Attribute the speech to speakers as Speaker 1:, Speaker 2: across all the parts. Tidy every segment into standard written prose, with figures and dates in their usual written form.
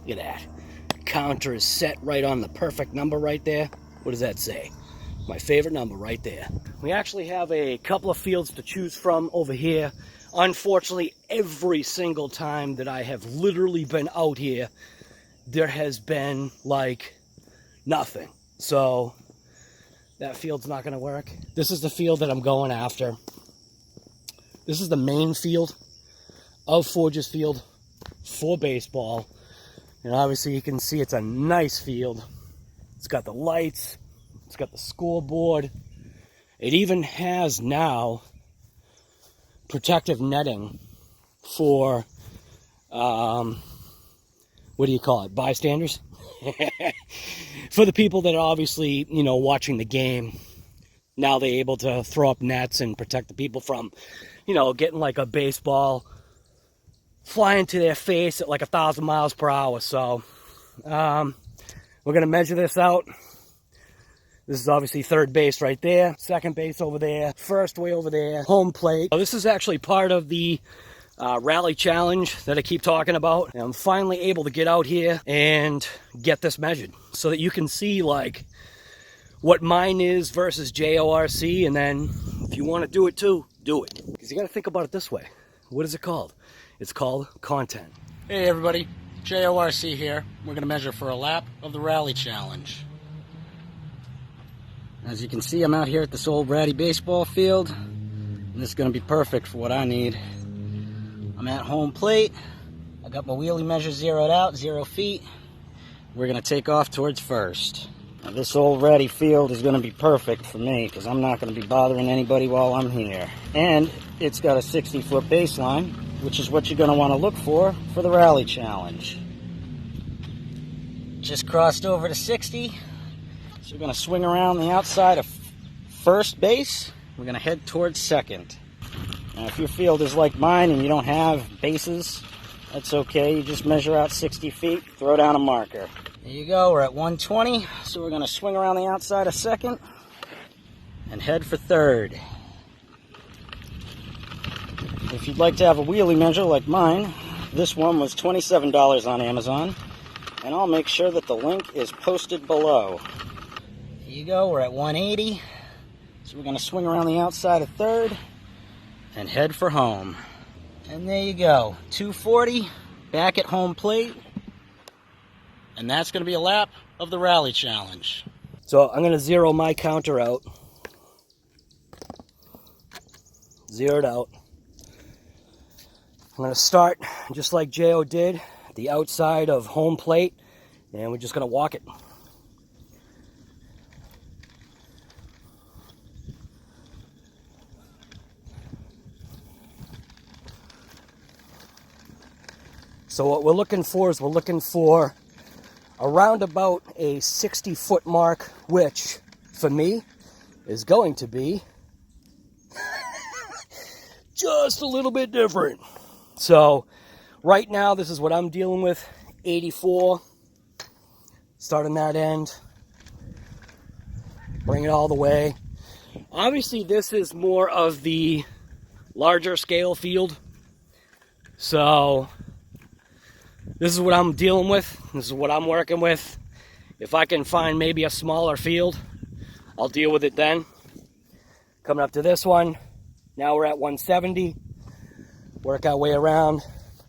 Speaker 1: Look at that. Counter is set right on the perfect number right there. What does that say? My favorite number right there. We actually have a couple of fields to choose from over here. Unfortunately, every single time that I have literally been out here, there has been like nothing. So that field's not going to work. This is the field that I'm going after. This is the main field of Forges Field for baseball. And obviously you can see it's a nice field. It's got the lights. It's got the scoreboard. It even has now protective netting for, what do you call it, bystanders? For the people that are obviously, you know, watching the game. Now they're able to throw up nets and protect the people from, you know, getting like a baseball flying to their face at like 1,000 miles per hour. So we're going to measure this out. This is obviously third base right there, second base over there, first way over there, home plate. So this is actually part of the rally challenge that I keep talking about. And I'm finally able to get out here and get this measured so that you can see like what mine is versus JORC. And then if you want to do it too, do it. Because you got to think about it this way. What is it called? It's called content.
Speaker 2: Hey everybody, JORC here. We're going to measure for a lap of the rally challenge. As you can see, I'm out here at this old ratty baseball field, and this is going to be perfect for what I need. I'm at home plate. I got my wheelie measure zeroed out, 0 feet. We're going to take off towards first. Now, this old ratty field is going to be perfect for me because I'm not going to be bothering anybody while I'm here. And it's got a 60-foot baseline, which is what you're going to want to look for the rally challenge. Just crossed over to 60. So we're going to swing around the outside of first base. We're going to head towards second. Now, if your field is like mine and you don't have bases, that's okay. You just measure out 60 feet, throw down a marker. There you go. We're at 120. So we're going to swing around the outside of second and head for third. If you'd like to have a wheelie measure like mine, this one was $27 on Amazon. And I'll make sure that the link is posted below. There you go, we're at 180. So we're going to swing around the outside of third and head for home. And there you go, 240, back at home plate. And that's going to be a lap of the rally challenge.
Speaker 1: So I'm going to zero my counter out. Zeroed out. I'm going to start just like Jayo did, at the outside of home plate. And we're just going to walk it. So what we're looking for is we're looking for around about a 60-foot mark, which for me is going to be just a little bit different. So right now this is what I'm dealing with, 84. Starting that end, bring it all the way. Obviously this is more of the larger scale field. So this is what I'm dealing with. This is what I'm working with. If I can find maybe a smaller field, I'll deal with it then. Coming up to this one, now we're at 170. Work our way around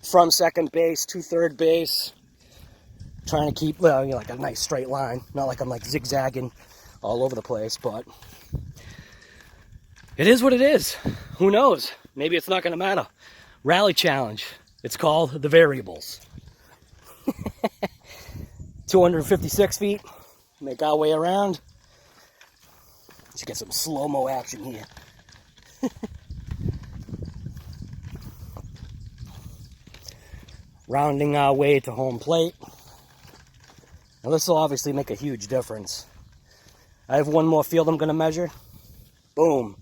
Speaker 1: from second base to third base. Trying to keep, well, you know, like a nice straight line. Not like I'm like zigzagging all over the place, but it is what it is. Who knows? Maybe it's not going to matter. Rally challenge. It's called the variables. 256 feet. Make our way around. Let's get some slow-mo action here. Rounding our way to home plate. Now this will obviously make a huge difference. I have one more field I'm going to measure. Boom.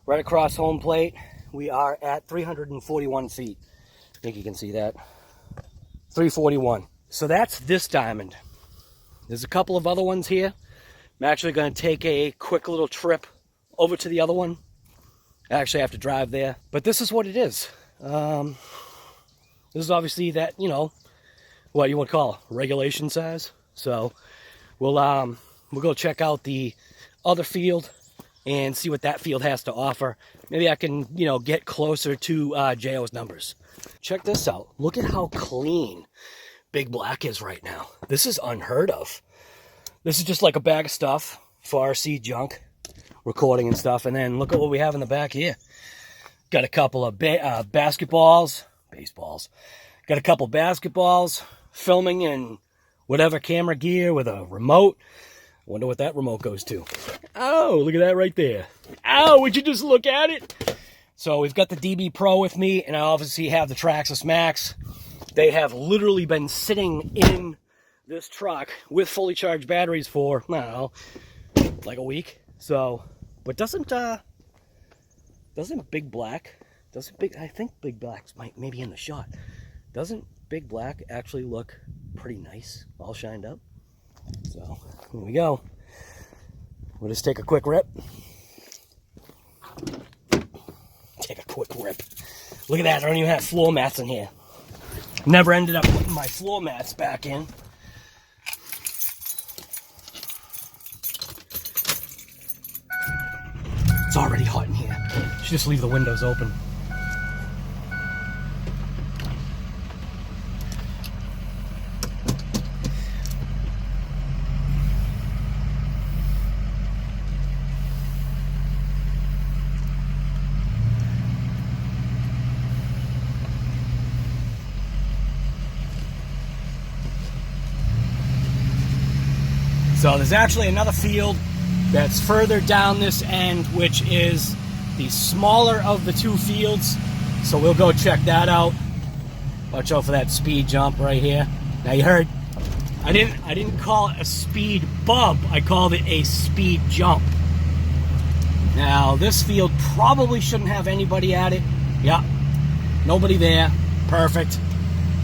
Speaker 1: Right across home plate. We are at 341 feet. I think you can see that. 341. So that's this diamond. There's a couple of other ones here. I'm actually going to take a quick little trip over to the other one. I actually have to drive there. But this is what it is. This is obviously that, you know, what you want to call regulation size. So we'll go check out the other field and see what that field has to offer. Maybe I can, you know, get closer to Jayo's numbers. Check this out. Look at how clean Big Black is right now. This is unheard of. This is just like a bag of stuff for RC junk, recording and stuff. And then look at what we have in the back here. Got a couple of basketballs, baseballs. Got a couple basketballs, filming and whatever camera gear with a remote. Wonder what that remote goes to. Oh, look at that right there. Oh, would you just look at it? So we've got the DB Pro with me, and I obviously have the Traxxas Max. They have literally been sitting in this truck with fully charged batteries for, I don't know, like a week. So, but doesn't Big Black, I think Big Black's maybe in the shot. Doesn't Big Black actually look pretty nice, all shined up? So, here we go. We'll just take a quick rip. Take a quick rip. Look at that, I don't even have floor mats in here. Never ended up putting my floor mats back in. It's already hot in here. Should just leave the windows open. So there's actually another field that's further down this end, which is the smaller of the two fields. So we'll go check that out. Watch out for that speed jump right here. Now you heard, I didn't call it a speed bump. I called it a speed jump. Now this field probably shouldn't have anybody at it. Yeah, nobody there. Perfect.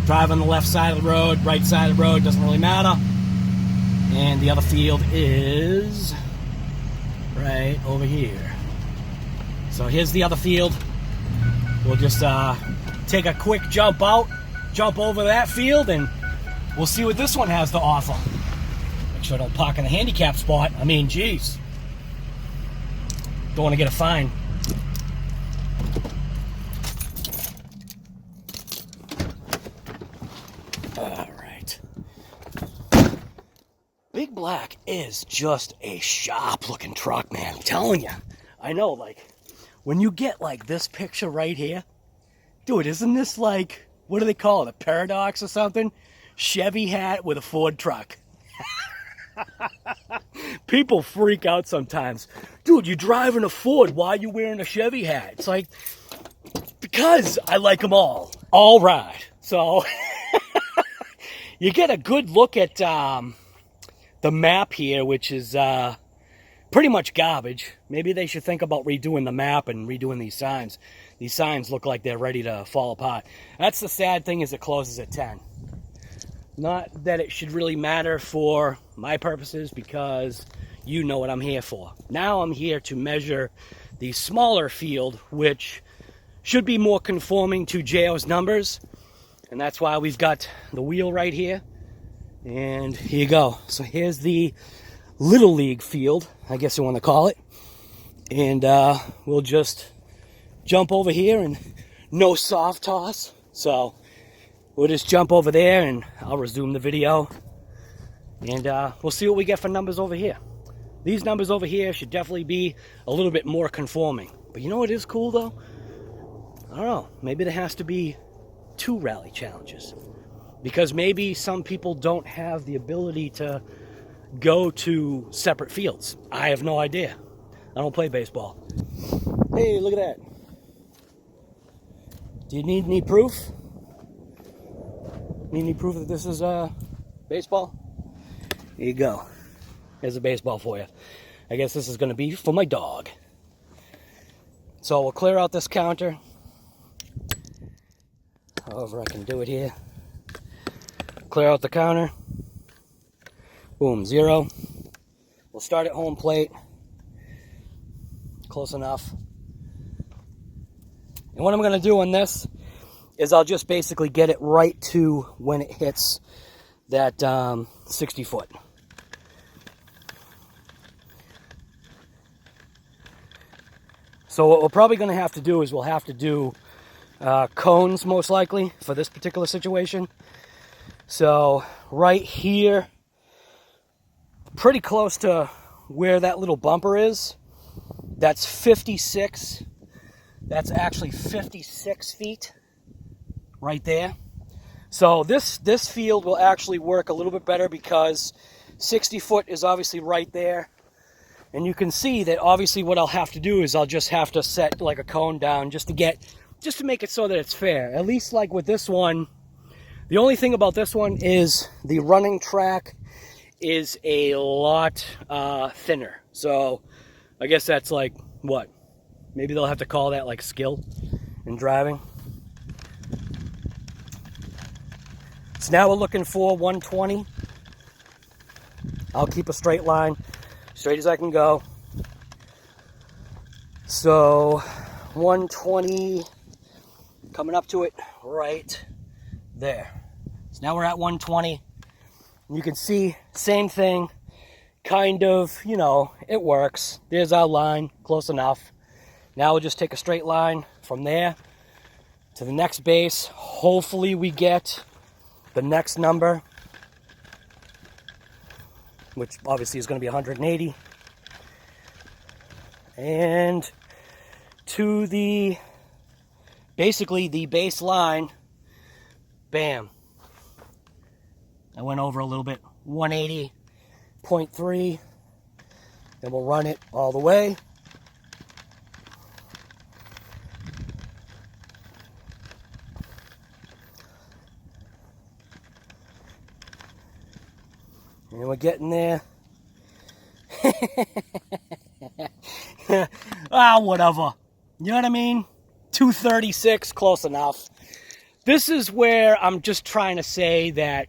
Speaker 1: Drive on the left side of the road, right side of the road, doesn't really matter. And the other field is right over here. So here's the other field. We'll just take a quick jump out, jump over that field, and we'll see what this one has to offer. Make sure I don't park in the handicap spot. I mean, geez. Don't want to get a fine. All right. Big Black is just a sharp looking truck, man. I'm telling you. I know, like, when you get like this picture right here, dude, isn't this like, what do they call it, a paradox or something? Chevy hat with a Ford truck. People freak out sometimes. Dude, you're driving a Ford, why are you wearing a Chevy hat? It's like, because I like them all. All right. So, you get a good look at the map here, which is pretty much garbage. Maybe they should think about redoing the map and redoing these signs. These signs look like they're ready to fall apart. That's the sad thing, is it closes at 10. Not that it should really matter for my purposes, because you know what I'm here for. Now I'm here to measure the smaller field, which should be more conforming to Jayo's numbers. And that's why we've got the wheel right here. And here you go. So here's the Little League field, I guess you want to call it. And we'll just jump over here, and no soft toss. So we'll just jump over there and I'll resume the video. And we'll see what we get for numbers over here. These numbers over here should definitely be a little bit more conforming. But you know what is cool though? I don't know. Maybe there has to be 2 rally challenges. Because maybe some people don't have the ability to go to separate fields. I have no idea. I don't play baseball. Hey, look at that. Do you need any proof? Need any proof that this is baseball? Here you go. Here's a baseball for you. I guess this is going to be for my dog. So we'll clear out this counter. However I can do it here. Clear out the counter. Boom, 0. We'll start at home plate. Close enough. And what I'm going to do on this is I'll just basically get it right to when it hits that 60 foot. So what we're probably going to have to do is we'll have to do cones most likely for this particular situation. So right here, pretty close to where that little bumper is, that's 56. That's actually 56 feet right there. So this field will actually work a little bit better because 60 foot is obviously right there. And you can see that obviously what I'll have to do is I'll just have to set like a cone down just to make it so that it's fair. At least like with this one, the only thing about this one is the running track is a lot thinner. So I guess that's like, what? Maybe they'll have to call that like skill in driving. So now we're looking for 120. I'll keep a straight line, straight as I can go. So 120, coming up to it right there. So now we're at 120. You can see, same thing, kind of, you know, it works. There's our line, close enough. Now we'll just take a straight line from there to the next base. Hopefully we get the next number, which obviously is going to be 180. And to the, basically the base line, bam. I went over a little bit, 180.3. Then we'll run it all the way. And we're getting there. Whatever. You know what I mean? 236, close enough. This is where I'm just trying to say that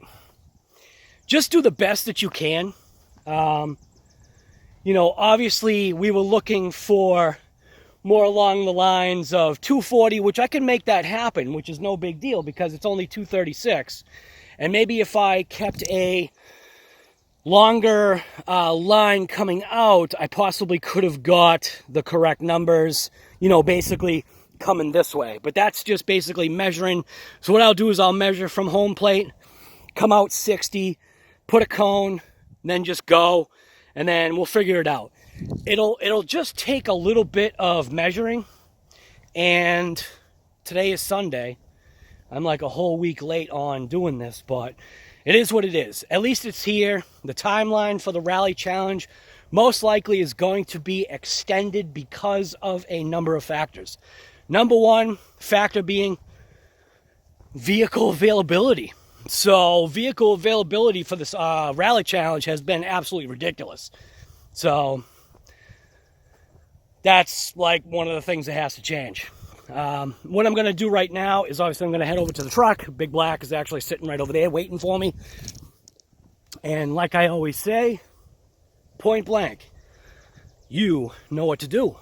Speaker 1: just do the best that you can. You know, obviously we were looking for more along the lines of 240, which I can make that happen, which is no big deal because it's only 236. And maybe if I kept a longer line coming out, I possibly could have got the correct numbers, you know, basically coming this way. But that's just basically measuring. So what I'll do is I'll measure from home plate, come out 60, put a cone, then just go, and then we'll figure it out. It'll just take a little bit of measuring, and today is Sunday. I'm like a whole week late on doing this, but it is what it is. At least it's here. The timeline for the rally challenge most likely is going to be extended because of a number of factors. Number one factor being vehicle availability. So vehicle availability for this rally challenge has been absolutely ridiculous. So that's like one of the things that has to change. What I'm going to do right now is obviously I'm going to head over to the truck. Big Black is actually sitting right over there waiting for me. And like I always say, point blank, you know what to do.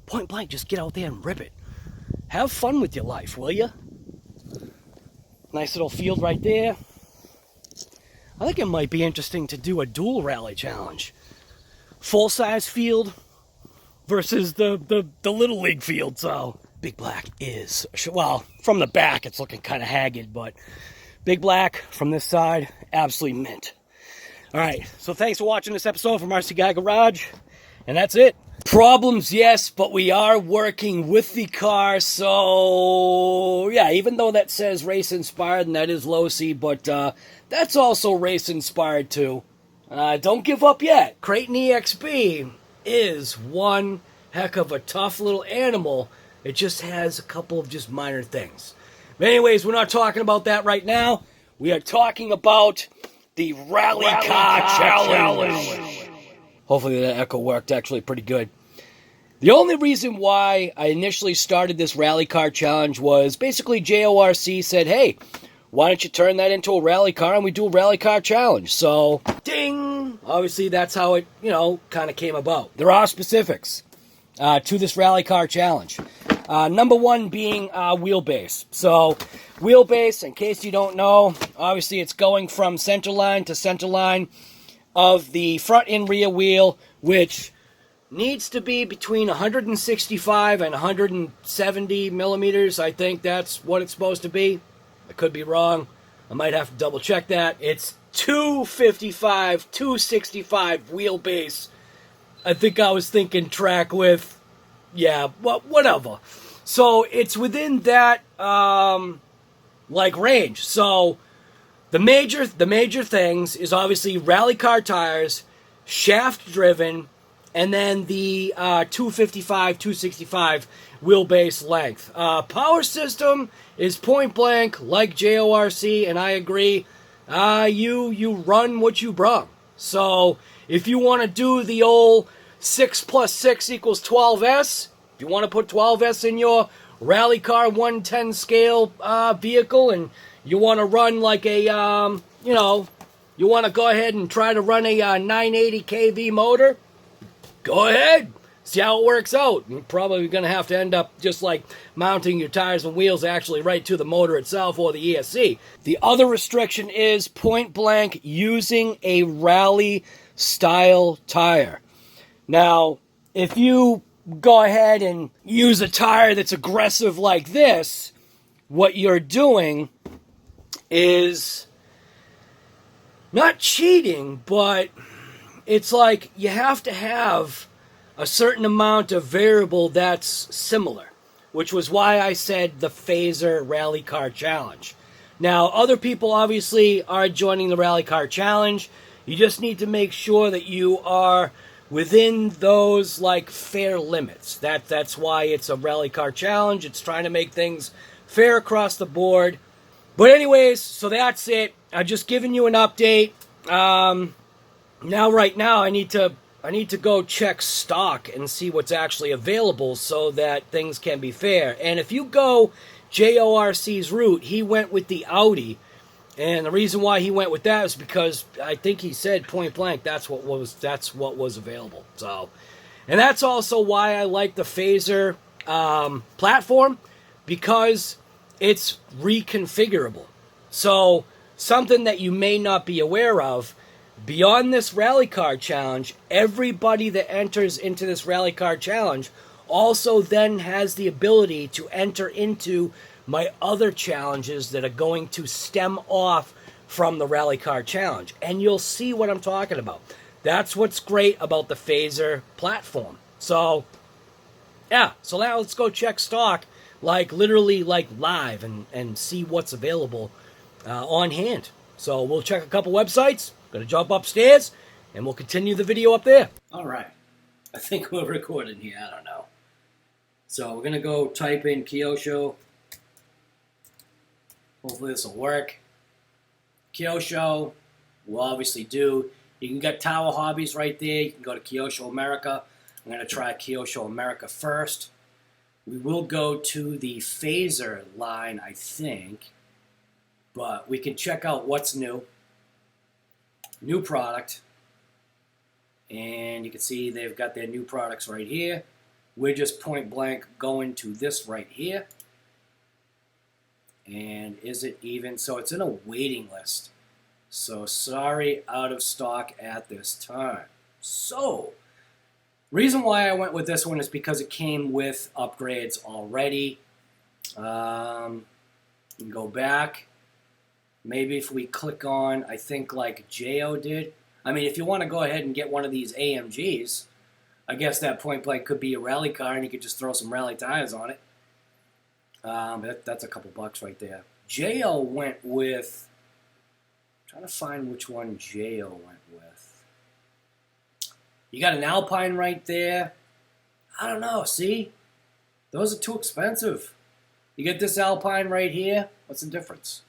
Speaker 1: Point blank, just get out there and rip it. Have fun with your life, will you? Nice little field right there. I think it might be interesting to do a dual rally challenge. Full-size field versus the Little League field. So Big Black is, well, from the back it's looking kind of haggard, but Big Black from this side, absolutely mint. All right, so thanks for watching this episode from RC Guy Garage, and that's it. Problems, yes, but we are working with the car, so yeah, even though that says race inspired and that is LOSI, but that's also race inspired too. Don't give up yet. Creighton EXP is one heck of a tough little animal. It just has a couple of just minor things. But anyways, we're not talking about that right now. We are talking about the Rally Car Challenge. Hopefully that echo worked actually pretty good. The only reason why I initially started this Rally Car Challenge was basically JORC said, hey, why don't you turn that into a rally car and we do a Rally Car Challenge? So, ding! Obviously that's how it, you know, kind of came about. There are specifics to this Rally Car Challenge. Number one being wheelbase. So wheelbase, in case you don't know, obviously it's going from center line to center line of the front and rear wheel, which needs to be between 165 and 170 millimeters. I think that's what it's supposed to be. I could be wrong. I might have to double check that. It's 255, 265 wheelbase. I think I was thinking track width. Yeah, whatever. So it's within that like range. So the major things is obviously rally car tires, shaft driven, and then the 255, 265 wheelbase length. Power system is point blank, like JORC, and I agree. You run what you brung. So if you want to do the old 6 plus 6 equals 12S, if you want to put 12S in your rally car 110 scale vehicle, and you want to run like a, you want to go ahead and try to run a 980 kV motor, go ahead. See how it works out. You're probably going to have to end up just like mounting your tires and wheels actually right to the motor itself or the ESC. The other restriction is point blank using a rally style tire. Now, if you go ahead and use a tire that's aggressive like this, what you're doing is not cheating, but it's like you have to have a certain amount of variable that's similar, which was why I said the Phaser Rally Car Challenge. Now, other people obviously are joining the Rally Car Challenge. You just need to make sure that you are within those like fair limits. That's why it's a Rally Car Challenge. It's trying to make things fair across the board. But anyways, so that's it. I'm just giving you an update. Right now, I need to go check stock and see what's actually available so that things can be fair. And if you go JORC's route, he went with the Audi. And the reason why he went with that is because I think he said point blank that's what was available. So, and that's also why I like the Phaser platform, because it's reconfigurable. So something that you may not be aware of, beyond this rally car challenge, everybody that enters into this rally car challenge also then has the ability to enter into my other challenges that are going to stem off from the rally car challenge. And you'll see what I'm talking about. That's what's great about the Phaser platform. So, yeah. So now let's go check stock, like literally like live, and see what's available on hand. So we'll check a couple websites. Gonna jump upstairs, and we'll continue the video up there. All right. I think we're recording here. I don't know. So we're gonna go type in Kyosho. Hopefully this will work. Kyosho will obviously do. You can get Tower Hobbies right there. You can go to Kyosho America. I'm gonna try Kyosho America first. We will go to the Phaser line, I think, but we can check out what's new. New product, and you can see they've got their new products right here. We're just point blank going to this right here. And is it even? So it's in a waiting list. So sorry, out of stock at this time. So reason why I went with this one is because it came with upgrades already. You can go back. Maybe if we click on, I think like Jayo did. I mean, if you want to go ahead and get one of these AMGs, I guess that point blank could be a rally car, and you could just throw some rally tires on it. That's a couple bucks right there. Jayo went with, I'm trying to find which one Jayo went with. You got an Alpine right there. I don't know, see? Those are too expensive. You get this Alpine right here. What's the difference?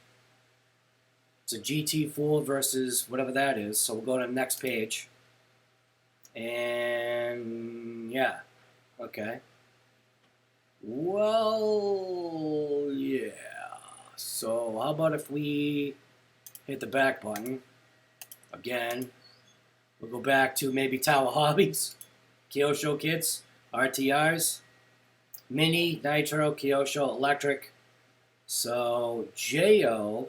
Speaker 1: It's a GT4 versus whatever that is. So we'll go to the next page. And yeah, okay. Well, yeah. So how about if we hit the back button again? We'll go back to maybe Tower Hobbies, Kyosho kits, RTRs. Mini, Nitro, Kyosho, Electric. So Jayo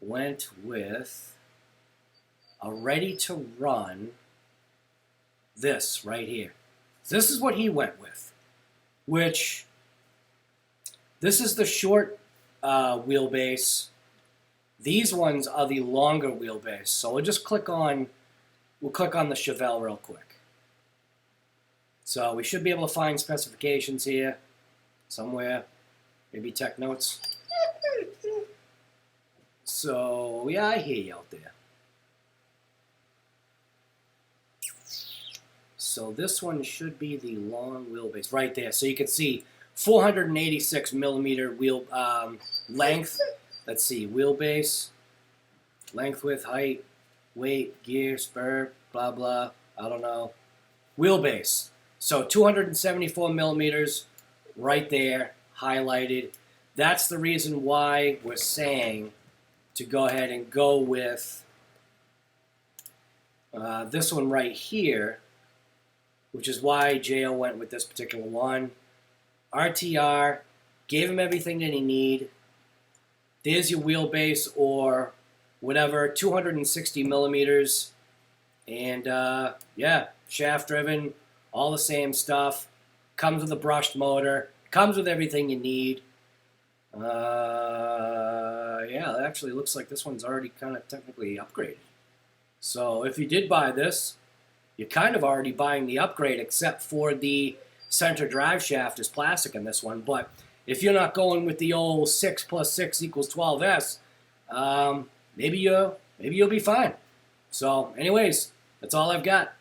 Speaker 1: went with a ready-to-run this right here. So this is what he went with, which this is the short wheelbase. These ones are the longer wheelbase. So we'll just click on the Chevelle real quick. So we should be able to find specifications here somewhere, maybe tech notes. So yeah, I hear you out there. So this one should be the long wheelbase right there. So you can see 486 millimeter wheel length. Let's see, wheelbase, length, width, height, weight, gear, spur, blah blah. I don't know. Wheelbase. So 274 millimeters right there, highlighted. That's the reason why we're saying to go ahead and go with this one right here, which is why Jayo went with this particular one. RTR, gave him everything that he needed. There's your wheelbase or whatever, 260 millimeters. And yeah, shaft driven, all the same stuff. Comes with a brushed motor. Comes with everything you need. Yeah, it actually looks like this one's already kind of technically upgraded. So if you did buy this, you're kind of already buying the upgrade, except for the center drive shaft is plastic in this one. But if you're not going with the old 6 + 6 = 12S, maybe you'll be fine. So anyways, that's all I've got.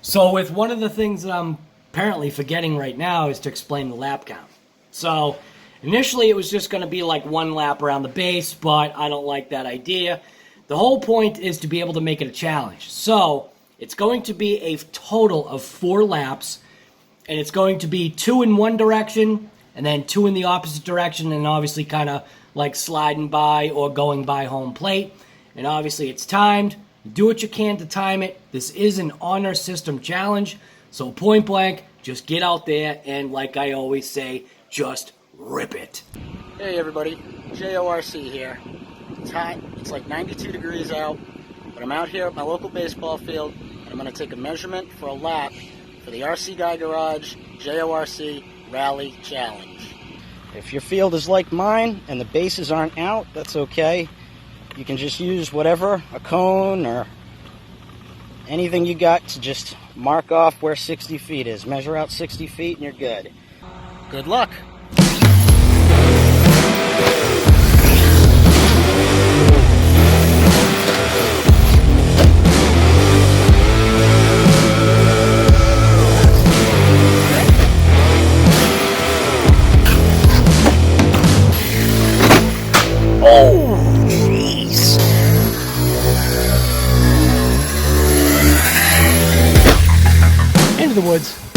Speaker 1: So with one of the things that I'm apparently forgetting right now is to explain the lap count. So initially it was just going to be like 1 lap around the base, but I don't like that idea. The whole point is to be able to make it a challenge. So it's going to be a total of 4 laps, and it's going to be 2 in one direction, and then 2 in the opposite direction, and obviously kind of like sliding by or going by home plate. And obviously it's timed. Do what you can to time it. This is an honor system challenge, so point blank, just get out there and, like I always say, just rip it.
Speaker 2: Hey everybody, JORC here. It's hot, it's like 92 degrees out, but I'm out here at my local baseball field, and I'm going to take a measurement for a lap for the RC Guy Garage JORC Rally Challenge. If your field is like mine and the bases aren't out, that's okay. You can just use whatever, a cone or anything you got to just mark off where 60 feet is. Measure out 60 feet and you're good. Good luck.
Speaker 1: Into the woods.